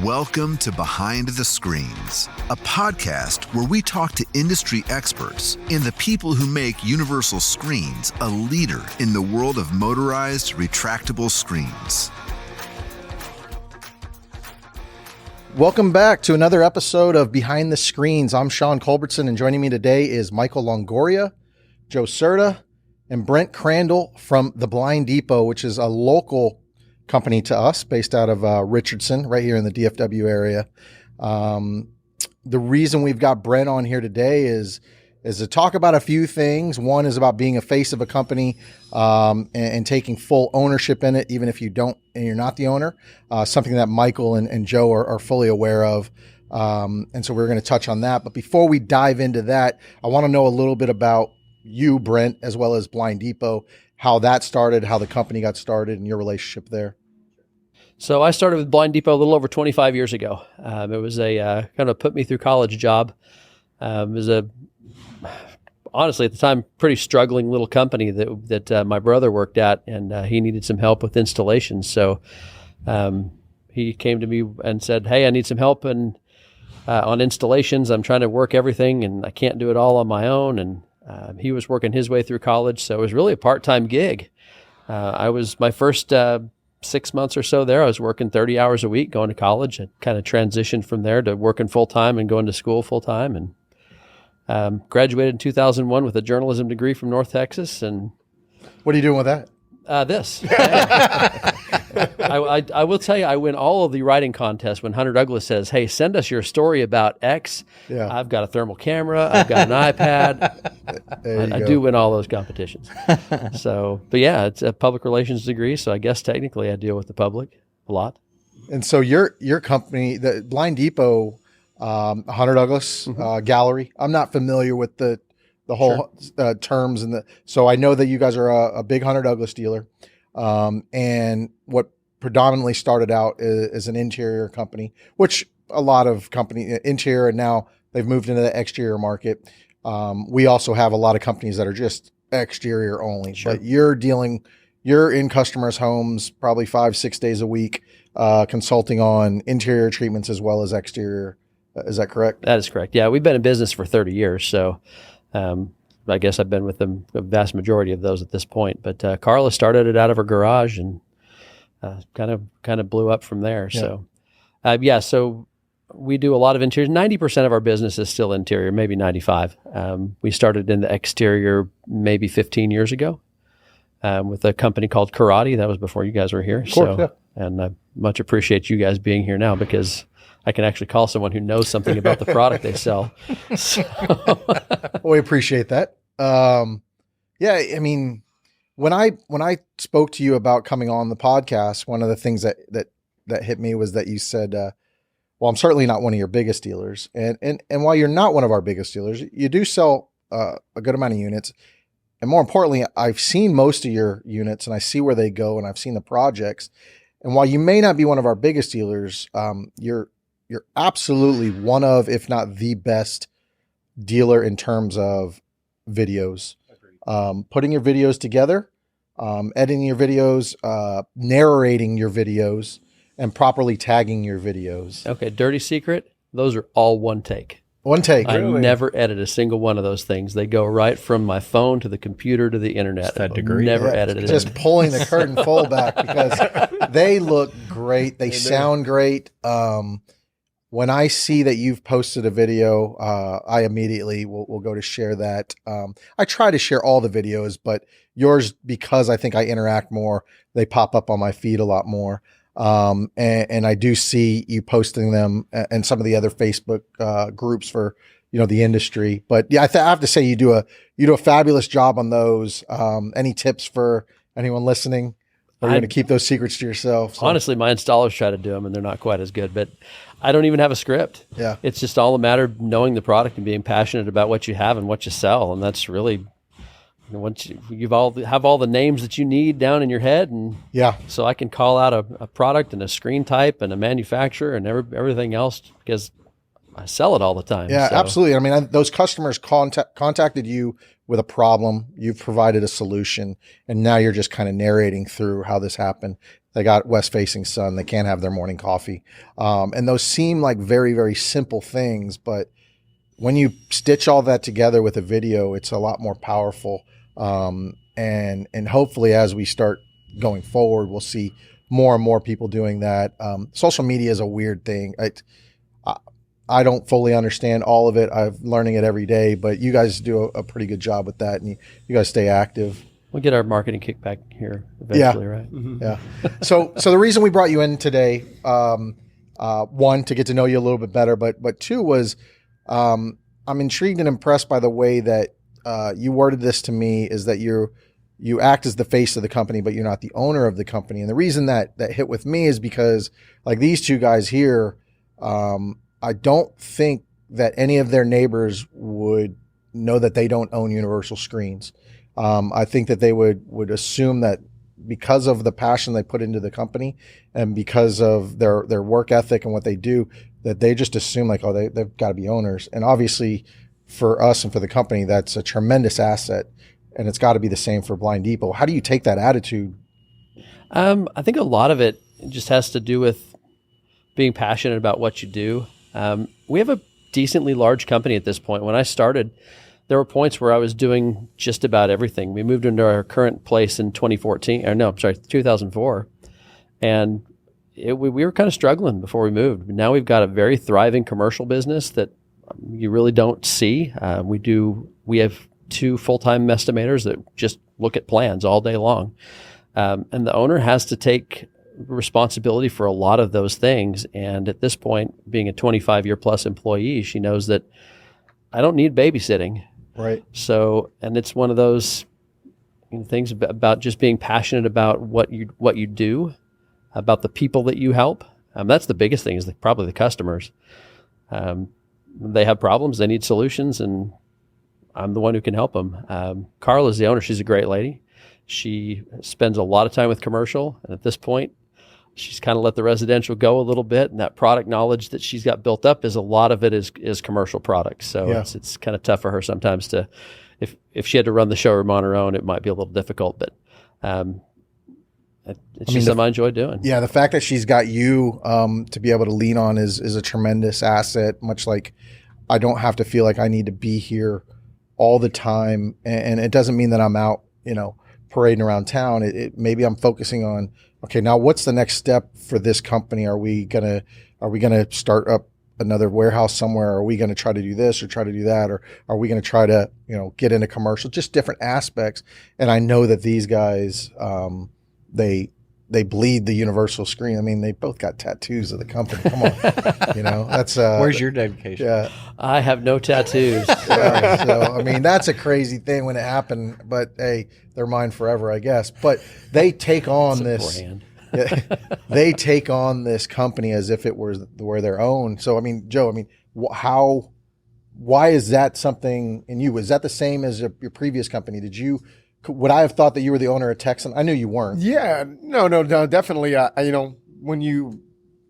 Welcome to Behind the Screens, a podcast where we talk to industry experts and the people who make Universal Screens a leader in the world of motorized retractable screens. Welcome back to another episode of Behind the Screens. I'm Sean Culbertson, and joining me today is Michael Longoria, Joe Serta, and Brent Crandall from The Blind Depot, which is a local company to us based out of Richardson, right here in the DFW area. The reason we've got Brent on here today is to talk about a few things. One is about being a face of a company and taking full ownership in it, even if you don't and you're not the owner, something that Michael and Joe are fully aware of. And so we're going to touch on that. But before we dive into that, I want to know a little bit about you, Brent, as well as Blind Depot, how that started, how the company got started, and your relationship there. So I started with Blind Depot a little over 25 years ago. It was a kind of put me through college job. It was honestly at the time pretty struggling little company that my brother worked at, and he needed some help with installations. So he came to me and said, "Hey, I need some help on installations. I'm trying to work everything, and I can't do it all on my own." And he was working his way through college, so it was really a part-time gig. I was my first 6 months or so there. I was working 30 hours a week, going to college. I kind of transitioned from there to working full-time and going to school full-time, and graduated in 2001 with a journalism degree from North Texas. And what are you doing with that? This. I will tell you, I win all of the writing contests when Hunter Douglas says, "Hey, send us your story about X." Yeah. I've got a thermal camera. I've got an iPad. I do win all those competitions. So, but yeah, it's a public relations degree. So I guess technically I deal with the public a lot. And so your company, the Blind Depot, Hunter Douglas Gallery. I'm not familiar with the whole terms so I know that you guys are a big Hunter Douglas dealer, and what predominantly started out is an interior company, which a lot of company interior, and now they've moved into the exterior market. We also have a lot of companies that are just exterior only, but you're in customers' homes probably 5-6 days a week, consulting on interior treatments as well as exterior. Is that correct? That is correct. Yeah, we've been in business for 30 years, so I guess I've been with them the vast majority of those at this point. But Carla started it out of her garage and kind of blew up from there. Yeah. So we do a lot of interior. 90% of our business is still interior, maybe 95. We started in the exterior maybe 15 years ago with a company called Karate. That was before you guys were here. Of course, yeah. And I much appreciate you guys being here now, because I can actually call someone who knows something about the product they sell. So. Well, we appreciate that. Yeah, I mean, when I spoke to you about coming on the podcast, one of the things that hit me was that you said, well, I'm certainly not one of your biggest dealers. And while you're not one of our biggest dealers, you do sell a good amount of units. And more importantly, I've seen most of your units, and I see where they go, and I've seen the projects. And while you may not be one of our biggest dealers, you're absolutely one of, if not the best dealer in terms of videos, putting your videos together, editing your videos, narrating your videos, and properly tagging your videos. Okay. Dirty secret. Those are all one take. One take. I never edit a single one of those things. They go right from my phone to the computer to the internet. I've never edited it. Just pulling the curtain full back, because they look great. They sound great. When I see that you've posted a video, I immediately will go to share that. I try to share all the videos, but yours, because I think I interact more, they pop up on my feed a lot more. And I do see you posting them and some of the other Facebook groups for the industry. But yeah, I have to say you do a fabulous job on those. Any tips for anyone listening? Or are you going to keep those secrets to yourself? So. Honestly, my installers try to do them, and they're not quite as good. But I don't even have a script. Yeah, it's just all a matter of knowing the product and being passionate about what you have and what you sell, and that's really once you have all the names that you need down in your head, and so I can call out a product and a screen type and a manufacturer and everything else, because I sell it all the time. Yeah, so. Absolutely. I mean, those customers contacted you with a problem, you've provided a solution, and now you're just kind of narrating through how this happened. they got west facing sun, they can't have their morning coffee. And those seem like very, very simple things, but when you stitch all that together with a video, it's a lot more powerful. And hopefully as we start going forward, we'll see more and more people doing that. Social media is a weird thing. I don't fully understand all of it. I'm learning it every day, but you guys do a pretty good job with that, and you guys stay active. We'll get our marketing kickback here eventually, right? Mm-hmm. Yeah. So the reason we brought you in today, one, to get to know you a little bit better, but two was, I'm intrigued and impressed by the way that you worded this to me, is that you act as the face of the company, but you're not the owner of the company. And the reason that hit with me is because, like, these two guys here, I don't think that any of their neighbors would know that they don't own Universal Screens. I think that they would assume that because of the passion they put into the company and because of their work ethic and what they do, that they just assume like, oh, they've got to be owners. And obviously for us and for the company, that's a tremendous asset, and it's got to be the same for Blind Depot. How do you take that attitude? I think a lot of it just has to do with being passionate about what you do. We have a decently large company at this point. When I started, there were points where I was doing just about everything. We moved into our current place in 2004. And we were kind of struggling before we moved. Now we've got a very thriving commercial business that you really don't see. We have 2 full-time estimators that just look at plans all day long. And the owner has to take responsibility for a lot of those things. And at this point, being a 25-year plus employee, she knows that I don't need babysitting. Right. So, and it's one of those things about just being passionate about what you do, about the people that you help. That's the biggest thing, is probably the customers. They have problems, they need solutions, and I'm the one who can help them. Carla is the owner. She's a great lady. She spends a lot of time with commercial, and at this point, she's kind of let the residential go a little bit, and that product knowledge that she's got built up, is a lot of it is commercial products. So yeah, it's kind of tough for her sometimes to, if she had to run the showroom on her own, it might be a little difficult, but it's just something I enjoy doing. Yeah, the fact that she's got you to be able to lean on is a tremendous asset, much like I don't have to feel like I need to be here all the time. And it doesn't mean that I'm out, parading around town. Maybe I'm focusing on, okay, now what's the next step for this company? Are we gonna start up another warehouse somewhere? Are we gonna try to do this or try to do that? Or are we gonna try to, get into commercial? Just different aspects. And I know that these guys, they bleed the Universal Screen. I mean, they both got tattoos of the company. Come on, that's where's your dedication? Yeah, I have no tattoos. Yeah, so I mean, that's a crazy thing when it happened. But hey, they're mine forever, I guess. But they take on this. They take on this company as if it were their own. So I mean, Joe, why is that something in you? Was that the same as your previous company? Would I have thought that you were the owner of Texan? I knew you weren't. Yeah, no, definitely. I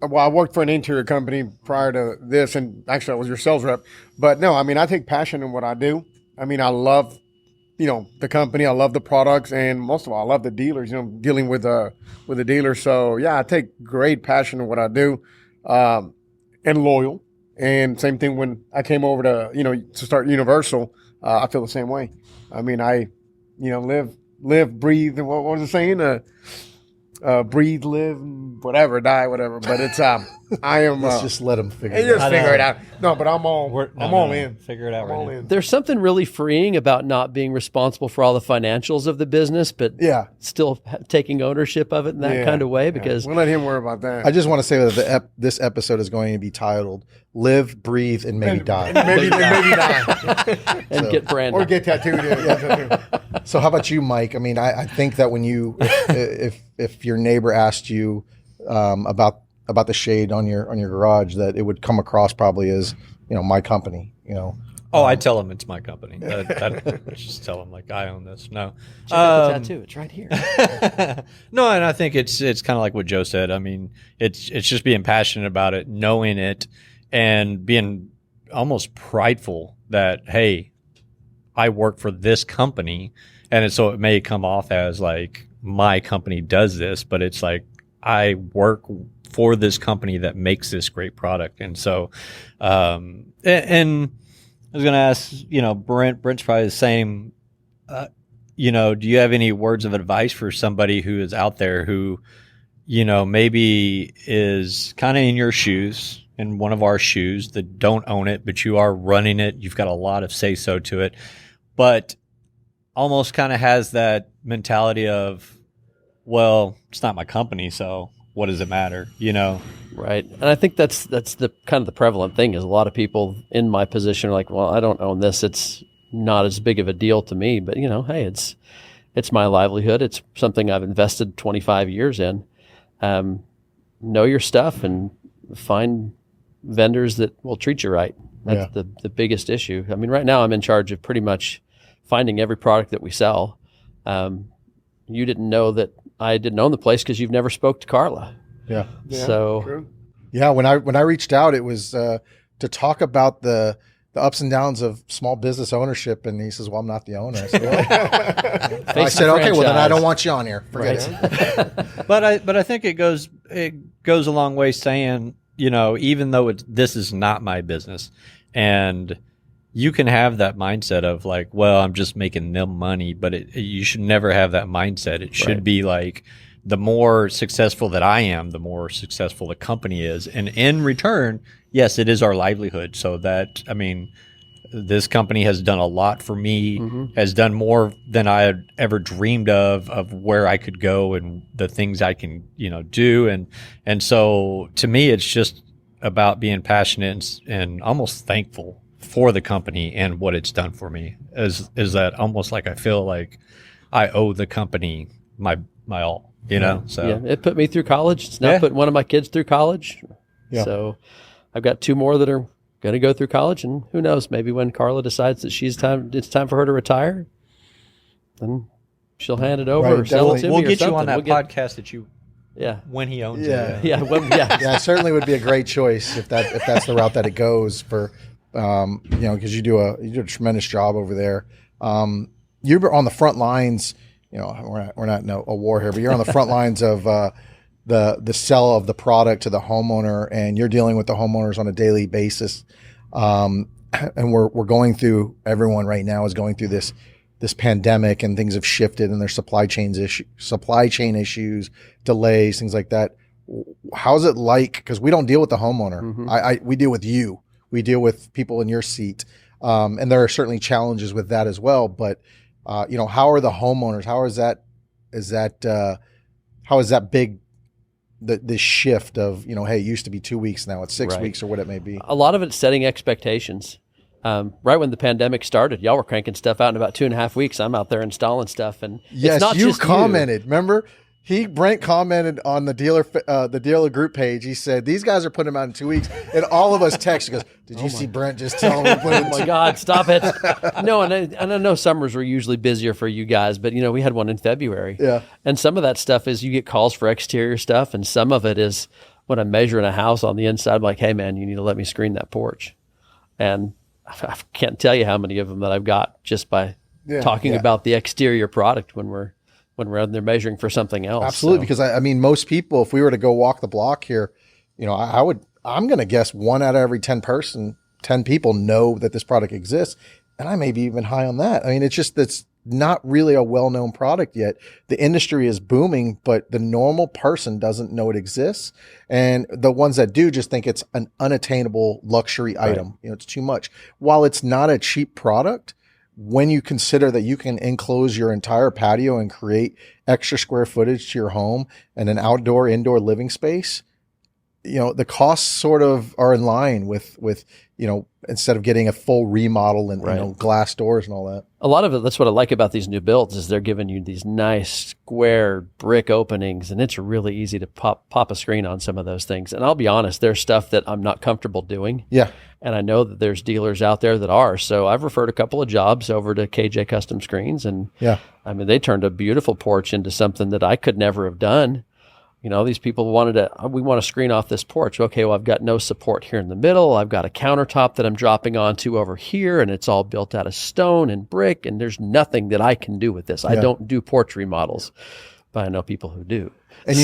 worked for an interior company prior to this, and actually I was your sales rep. But no, I take passion in what I do. I love, the company. I love the products, and most of all, I love the dealers. Dealing with the dealers. So yeah, I take great passion in what I do, and loyal. And same thing when I came over to start Universal. I feel the same way. Live, breathe, and what was it saying? Breathe, live, whatever, die, whatever. But it's I am. Let's just let them figure it out. Just figure it out. No, but I'm all in. Figure it out. I'm all in. There's something really freeing about not being responsible for all the financials of the business, but still taking ownership of it in that kind of way. Because we'll let him worry about that. I just want to say that this episode is going to be titled "Live, Breathe, and Maybe Die." Maybe die. And get branded or get tattooed. So how about you, Mike? I think that when if your neighbor asked you about the shade on your garage, that it would come across probably as my company. I tell them it's my company. I just tell them like I own this. No, check out the tattoo. It's right here. No, and I think it's kind of like what Joe said. It's just being passionate about it, knowing it, and being almost prideful that hey, I work for this company, and so it may come off as like my company does this, but it's like I work for this company that makes this great product. And so, and I was going to ask, Brent's probably the same. Do you have any words of advice for somebody who is out there who, maybe is kind of in your shoes, in one of our shoes, that don't own it, but you are running it. You've got a lot of say so to it, but almost kind of has that mentality of, well, it's not my company, so what does it matter? Right. And I think that's the kind of the prevalent thing is a lot of people in my position are like, well, I don't own this. It's not as big of a deal to me, but hey, it's my livelihood. It's something I've invested 25 years in. Know your stuff and find vendors that will treat you right. That's the biggest issue. I mean, right now I'm in charge of pretty much finding every product that we sell. You didn't know that I didn't own the place because you've never spoke to Carla. Yeah. So, true. Yeah. When I reached out, it was to talk about the ups and downs of small business ownership. And he says, well, I'm not the owner. I said, I said, okay, well then I don't want you on here. Forget it. But I think it goes a long way saying, even though this is not my business, and you can have that mindset of like, well, I'm just making them money, but you should never have that mindset. It should be like, the more successful that I am, the more successful the company is. And in return, yes, it is our livelihood. So that, this company has done a lot for me, has done more than I had ever dreamed of where I could go and the things I can, do. And so to me, it's just about being passionate and almost thankful for the company and what it's done for me. Is that almost like I feel like I owe the company my all. So it put me through college. It's now put one of my kids through college. Yeah. So I've got two more that are going to go through college, and who knows, maybe when Carla decides that it's time for her to retire, then she'll hand it over or sell it to me. We'll get you on that podcast that you, when he owns it. Yeah, it certainly would be a great choice if that's the route that it goes for, because you do a tremendous job over there. You're on the front lines. We're not in a war here, but you're on the front lines of the sell of the product to the homeowner, and you're dealing with the homeowners on a daily basis. And we're going through, everyone right now is going through this pandemic, and things have shifted, and there's supply chain issues, delays, things like that. How's it like? Because we don't deal with the homeowner. We deal with you. We deal with people in your seat, and there are certainly challenges with that as well. But how are the homeowners? How is that big, the shift of, hey, it used to be 2 weeks, now it's 6 weeks or what it may be? A lot of it's setting expectations. Right when the pandemic started, y'all were cranking stuff out in about 2.5 weeks. I'm out there installing stuff. And yes, it's not you just commented, remember? Brent commented on the dealer group page. He said, these guys are putting them out in 2 weeks. And all of us texted, he goes, did you see Brent just tell him? Oh my God, stop it. No, and I know summers were usually busier for you guys, but we had one in February. Yeah. And some of that stuff is you get calls for exterior stuff. And some of it is when I'm measuring a house on the inside, I'm like, hey man, you need to let me screen that porch. And I can't tell you how many of them that I've got just by talking about the exterior product when we're out there measuring for something else. Absolutely. So. Because most people, if we were to go walk the block here, I'm going to guess 1 out of every 10 people know that this product exists. And I may be even high on that. It's not really a well-known product yet. The industry is booming, but the normal person doesn't know it exists. And the ones that do just think it's an unattainable luxury item. It's too much. While it's not a cheap product, when you consider that you can enclose your entire patio and create extra square footage to your home and an indoor living space, the costs sort of are in line with instead of getting a full remodel and glass doors and all that. A lot of it, that's what I like about these new builds, is they're giving you these nice square brick openings, and it's really easy to pop a screen on some of those things. And I'll be honest, there's stuff that I'm not comfortable doing. Yeah. And I know that there's dealers out there that are. So I've referred a couple of jobs over to KJ Custom Screens, and they turned a beautiful porch into something that I could never have done. These people we want to screen off this porch. Okay, well, I've got no support here in the middle. I've got a countertop that I'm dropping onto over here, and it's all built out of stone and brick, and there's nothing that I can do with this. I don't do porch remodels. but I know people who do. And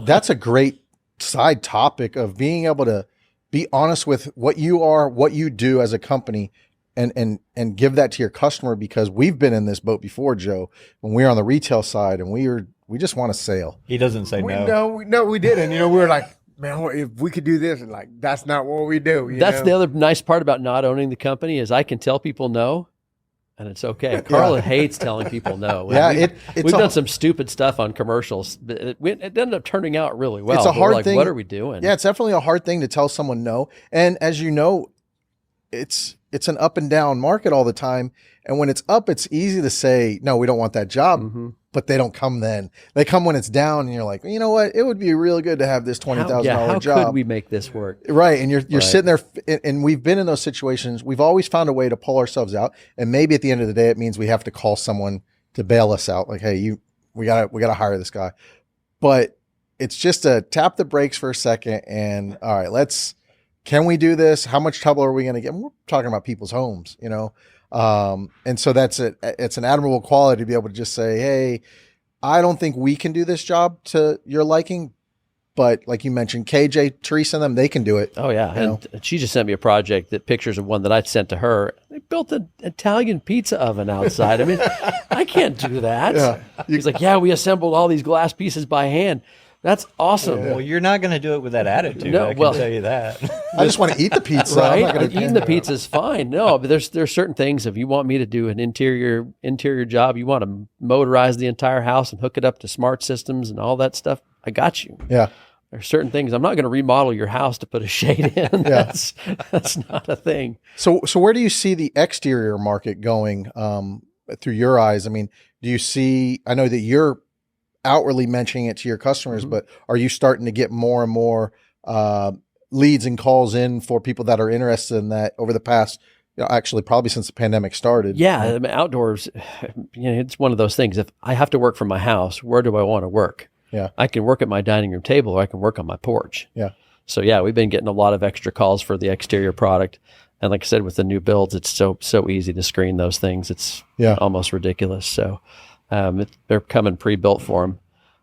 that's a great side topic of being able to be honest with what you are, what you do as a company, and give that to your customer, because we've been in this boat before, Joe, when we were on the retail side and we just want a sale. He doesn't say no. No, we didn't. We were like, man, if we could do this, and like, that's not what we do. That's the other nice part about not owning the company is I can tell people no, and it's okay. Carla hates telling people no. Yeah, we've done some stupid stuff on commercials, but it ended up turning out really well. It's a hard thing. What are we doing? Yeah, it's definitely a hard thing to tell someone no. And as you know, it's an up and down market all the time. And when it's up, it's easy to say, no, we don't want that job. But they don't come then. They come when it's down, and you're like, you know what? It would be really good to have this $20,000 job. How could we make this work? Right. And you're sitting there, and we've been in those situations. We've always found a way to pull ourselves out. And maybe at the end of the day, it means we have to call someone to bail us out. Like, hey, we gotta hire this guy. But it's just to tap the brakes for a second and, all right, can we do this? How much trouble are we going to get? And we're talking about people's homes, and so it's an admirable quality to be able to just say, hey, I don't think we can do this job to your liking, but like you mentioned, KJ, Teresa and them, they can do it. Oh yeah. And she just sent me a project pictures of one that I sent to her. They built an Italian pizza oven outside. I mean, I can't do that. Yeah. He's like, yeah, we assembled all these glass pieces by hand. That's awesome. Well, you're not going to do it with that attitude. No, I can tell you that. I just want to eat the pizza. Right? I'm not Eating the pizza is fine. No, but there's certain things. If you want me to do an interior job, you want to motorize the entire house and hook it up to smart systems and all that stuff, I got you. Yeah. There's certain things. I'm not going to remodel your house to put a shade in. That's not a thing. So where do you see the exterior market going through your eyes? I mean, do you see? I know that you're outwardly mentioning it to your customers, but are you starting to get more and more leads and calls in for people that are interested in that over the past, actually probably since the pandemic started? Yeah, I mean, outdoors, it's one of those things. If I have to work from my house, where do I want to work? Yeah, I can work at my dining room table, or I can work on my porch. Yeah. So yeah, we've been getting a lot of extra calls for the exterior product, and like I said, with the new builds, it's so easy to screen those things. It's almost ridiculous. So. They're coming pre-built for them,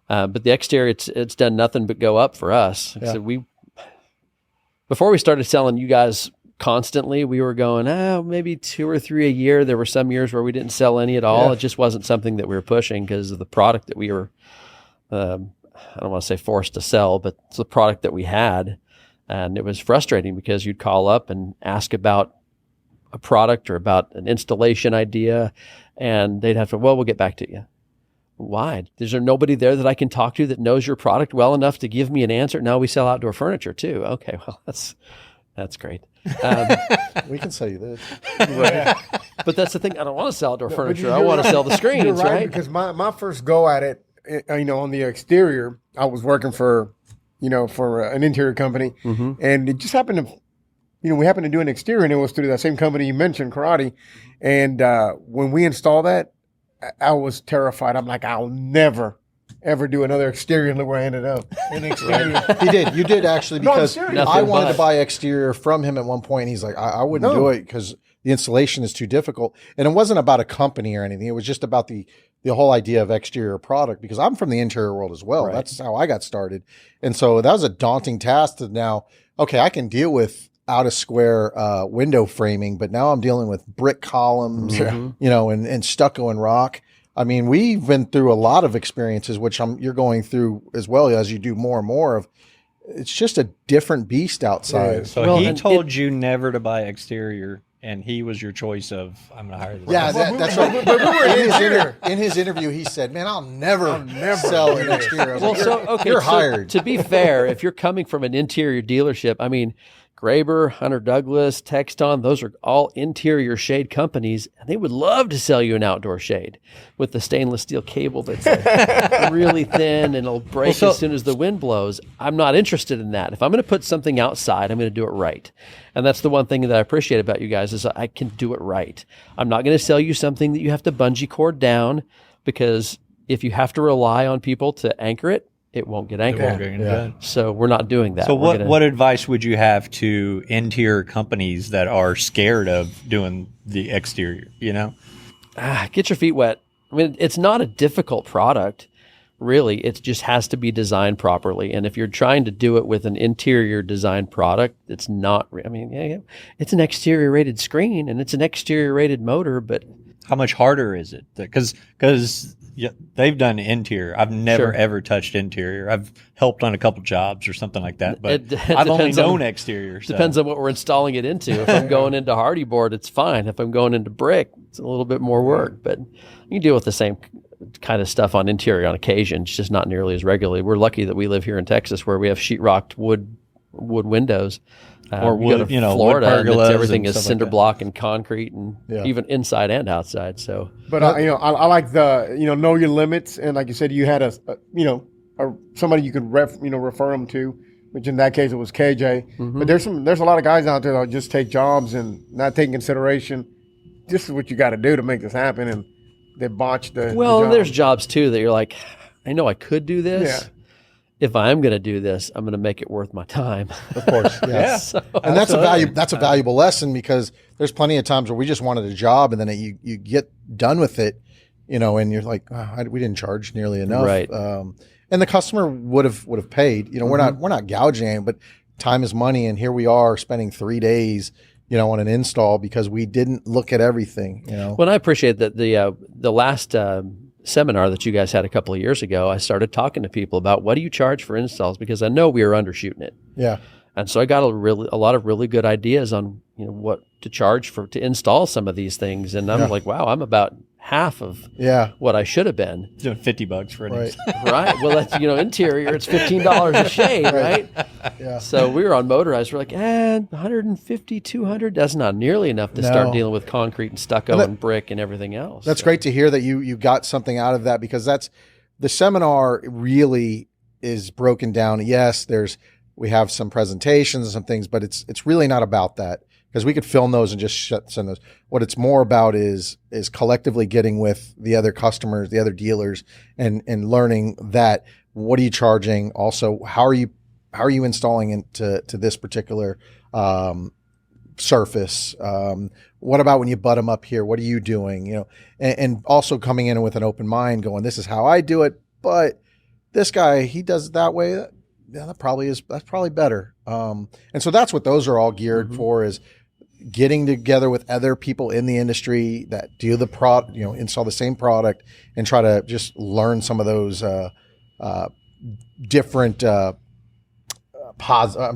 but the exterior it's done nothing but go up for us. Yeah. So before we started selling you guys constantly, we were going maybe 2 or 3 a year. There were some years where we didn't sell any at all. It just wasn't something that we were pushing because of the product that we were. I don't want to say forced to sell, but it's the product that we had, and it was frustrating because you'd call up and ask about a product or about an installation idea. And they'd have to, we'll get back to you. Why? Is there nobody there that I can talk to that knows your product well enough to give me an answer? No, we sell outdoor furniture too. Okay, well, that's great. We can sell you this. Right. But that's the thing. I don't want to sell outdoor furniture. I want to sell the screens, you're right? Because my first go at it, on the exterior, I was working for an interior company, and it just happened to. We happened to do an exterior, and it was through that same company you mentioned, Karate. And when we installed that, I was terrified. I'm like, I'll never, ever do another exterior. And look where I ended up. An exterior. He did. You did actually, because No, I wanted to buy exterior from him at one point. And he's like, I wouldn't do it because the installation is too difficult. And it wasn't about a company or anything. It was just about the whole idea of exterior product, because I'm from the interior world as well. Right. That's how I got started. And so that was a daunting task to now, okay, I can deal with out of square window framing, but now I'm dealing with brick columns, and stucco and rock. I mean, we've been through a lot of experiences, which you're going through as well as you do more and more of. It's just a different beast outside. Yeah. So he told you never to buy exterior, and he was your choice of, I'm going to hire this. Yeah, that's right. But we were in his interview, he said, man, I'll never sell an exterior. You're hired. To be fair, if you're coming from an interior dealership, I mean, Graber, Hunter Douglas, Texton, those are all interior shade companies, and they would love to sell you an outdoor shade with the stainless steel cable that's really thin and it'll break as soon as the wind blows. I'm not interested in that. If I'm going to put something outside, I'm going to do it right. And that's the one thing that I appreciate about you guys is I can do it right. I'm not going to sell you something that you have to bungee cord down, because if you have to rely on people to anchor it, it won't get anchored. So we're not doing that. So what advice would you have to interior companies that are scared of doing the exterior, Get your feet wet. I mean, it's not a difficult product. really, it just has to be designed properly. And if you're trying to do it with an interior design product, it's not, I mean, yeah, it's an exterior rated screen and it's an exterior rated motor, but How much harder is it? Because they've done interior. I've never ever touched interior. I've helped on a couple jobs or something like that, but I've only known exterior. So. Depends on what we're installing it into. If I'm going into hardy board, it's fine. If I'm going into brick, it's a little bit more work, but you can deal with the same kind of stuff on interior on occasion. It's just not nearly as regularly. We're lucky that we live here in Texas where we have sheetrocked wood windows. Or wood, wood, Florida, wood pergolas everything and is stuff cinder like that. block and concrete, and even inside and outside. So, But I like the know your limits, and like you said, you had somebody you could refer them to, which in that case it was KJ. Mm-hmm. But there's a lot of guys out there that just take jobs and not take consideration. This is what you got to do to make this happen, and they botch the. well, the job. there's jobs too that you're like, I know I could do this. Yeah. If I'm going to do this, I'm going to make it worth my time. Of course, yeah. So- And that's a valuable lesson, because there's plenty of times where we just wanted a job, and then you get done with it, and you're like, we didn't charge nearly enough, Right. And the customer would have paid. We're not gouging, but time is money, and here we are spending 3 days, on an install because we didn't look at everything. Well, and I appreciate that the last seminar that you guys had a couple of years ago, I started talking to people about what do you charge for installs, because I know we were undershooting it. Yeah. And so I got a lot of really good ideas on what to charge to install some of these things, and I'm like, wow, I'm about half of what I should have been. Doing $50 for it. Right. Right. Well, that's interior. It's $15 a shade, right? Yeah. So we were on motorized. We're like, 150, 200. That's not nearly enough to start dealing with concrete and stucco and brick and everything else. That's great to hear that you got something out of that, because that's the seminar really is broken down. Yes, we have some presentations and some things, but it's really not about that, because we could film those and just send those. What it's more about is collectively getting with the other customers, the other dealers, and learning that what are you charging? Also, how are you installing into this particular surface? What about when you butt them up here? What are you doing? And also coming in with an open mind, going, this is how I do it, but this guy, he does it that way. That's probably better. And so that's what those are all geared for, is getting together with other people in the industry that do the install the same product, and try to just learn some of those different I'm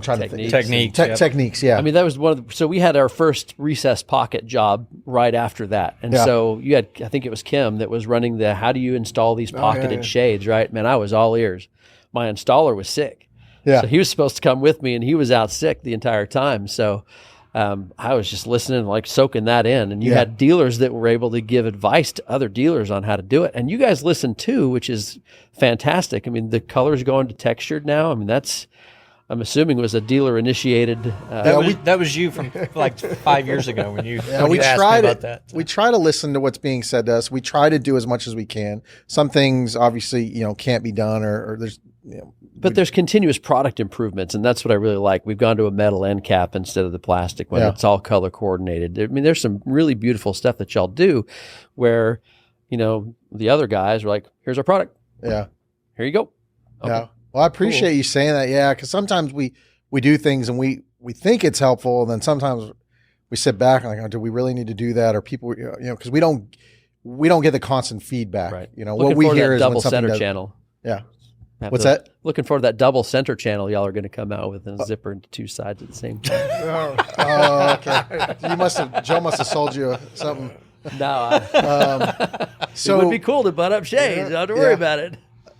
trying Techniques. to think techniques. Yeah. I mean, that was so we had our first recessed pocket job right after that. And so you had, I think it was Kim that was running how do you install these pocketed shades, right? Man, I was all ears. My installer was sick. Yeah. So he was supposed to come with me, and he was out sick the entire time. So I was just listening, like soaking that in. And you had dealers that were able to give advice to other dealers on how to do it. And you guys listened too, which is fantastic. I mean, the color's going to textured now. I mean, I'm assuming it was a dealer initiated. That was you from like 5 years ago when you, we you asked try me about that. We try to listen to what's being said to us. We try to do as much as we can. Some things obviously, can't be done, or there's, But there's continuous product improvements, and that's what I really like. We've gone to a metal end cap instead of the plastic one. It's all color coordinated. I mean, there's some really beautiful stuff that y'all do where, the other guys are like, here's our product. Yeah. Here you go. Okay. Yeah. Well, I appreciate you saying that. Yeah. Because sometimes we do things and we think it's helpful. And then sometimes we sit back and like, oh, do we really need to do that? Or people, because we don't get the constant feedback. Right. What we hear is double when something center does, channel. Yeah. What's that? Looking for that double center channel y'all are going to come out with, and zipper into two sides at the same time. Oh, okay. Joe must have sold you something. No, So it would be cool to butt up shades. Don't have to worry about it.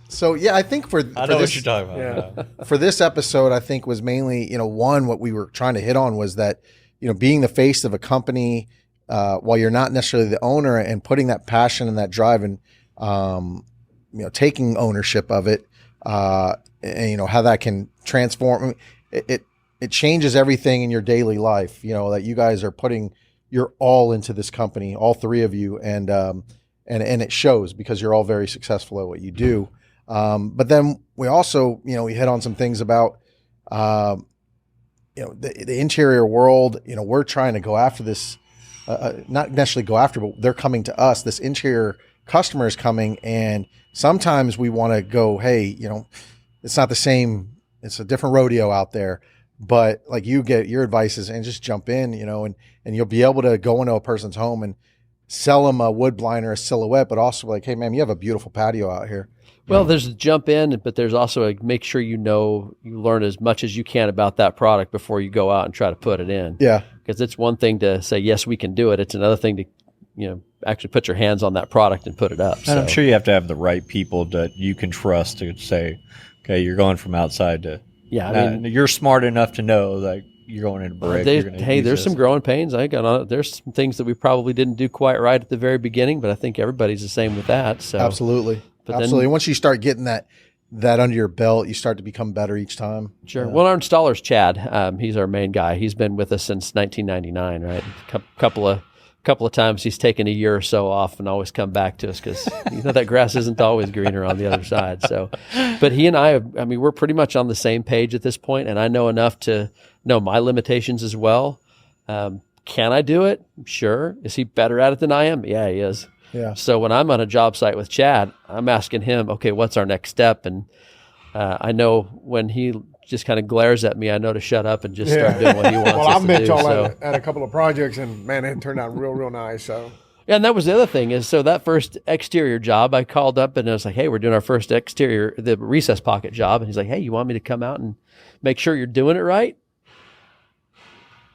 So yeah, I think I know what you're talking about. For this episode, I think was mainly, one, what we were trying to hit on was that, being the face of a company, while you're not necessarily the owner, and putting that passion and that drive and, taking ownership of it, and how that can transform. It changes everything in your daily life, that you guys are putting your all into this company, all three of you. And it shows, because you're all very successful at what you do. But then we also, we hit on some things about, the interior world. We're trying to go after this, not necessarily go after, but they're coming to us, this interior customers coming, and sometimes we want to go, hey, you know, it's not the same. It's a different rodeo out there. But like you get your advices and just jump in, you know, and you'll be able to go into a person's home and sell them a wood blind or a silhouette, but also like, hey, man, you have a beautiful patio out here. Well, there's a jump in, but there's also a make sure you learn as much as you can about that product before you go out and try to put it in. Yeah. Because it's one thing to say, yes, we can do it. It's another thing to, you know, actually put your hands on that product and put it up. And I'm sure you have to have the right people that you can trust to say, okay, you're going from outside to, yeah, I mean, you're smart enough to know that you're going into brick. There's some growing pains. There's some things that we probably didn't do quite right at the very beginning, but I think everybody's the same with that. So absolutely. Absolutely. Once you start getting that under your belt, you start to become better each time. Sure. Well, our installer's Chad. He's our main guy. He's been with us since 1999, right? Couple of times he's taken a year or so off and always come back to us because you know that grass isn't always greener on the other side. So, but he and I mean, we're pretty much on the same page at this point, and I know enough to know my limitations as well. Can I do it? Sure. Is he better at it than I am? Yeah, he is. Yeah. So when I'm on a job site with Chad, I'm asking him, okay, what's our next step? And I know when he just kind of glares at me, I know to shut up and just start doing what he wants. Well, us I've to met do, y'all so. at a couple of projects, and man, it turned out real nice. So. Yeah, and that was the other thing is, so that first exterior job, I called up and I was like, hey, we're doing our first exterior, the recess pocket job. And he's like, hey, you want me to come out and make sure you're doing it right?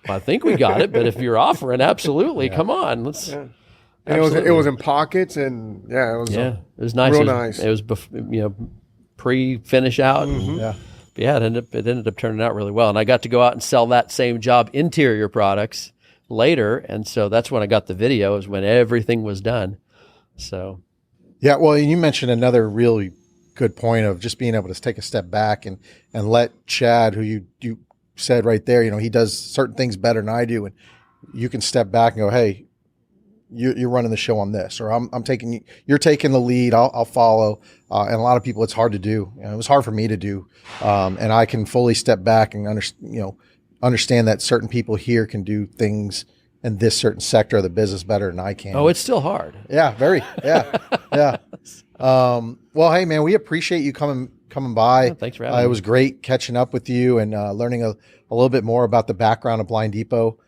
Well, I think we got it, but if you're offering, absolutely, come on, let's. Yeah. And it was in pockets, and it was nice. Real nice. It was pre-finish out. Mm-hmm. And, it ended up turning out really well, and I got to go out and sell that same job interior products later, and so that's when I got the video, is when everything was done. So, yeah. Well, you mentioned another really good point of just being able to take a step back and let Chad, who you said right there, you know, he does certain things better than I do, and you can step back and go, hey, you're running the show on this, or you're taking the lead. I'll follow. And a lot of people, it's hard to do. You know, it was hard for me to do. And I can fully step back and understand that certain people here can do things in this certain sector of the business better than I can. Oh, it's still hard. Yeah, very. Yeah. Yeah. Well, hey man, we appreciate you coming by. Thanks for having me. It was great catching up with you and learning a little bit more about the background of Blind Depot.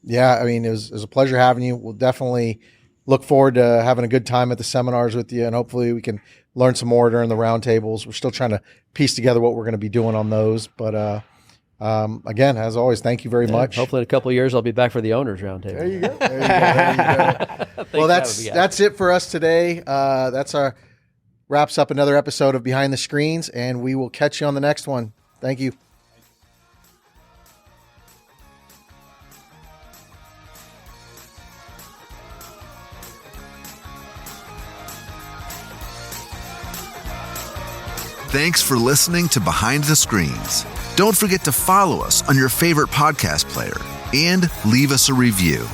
Yeah, I mean, it was a pleasure having you. We'll definitely look forward to having a good time at the seminars with you, and hopefully we can learn some more during the roundtables. We're still trying to piece together what we're going to be doing on those. But again, as always, thank you very much. Hopefully in a couple of years, I'll be back for the owners roundtable. There you go. There you go. Well, that's it for us today. Wraps up another episode of Behind the Screens, and we will catch you on the next one. Thank you. Thanks for listening to Behind the Screens. Don't forget to follow us on your favorite podcast player and leave us a review.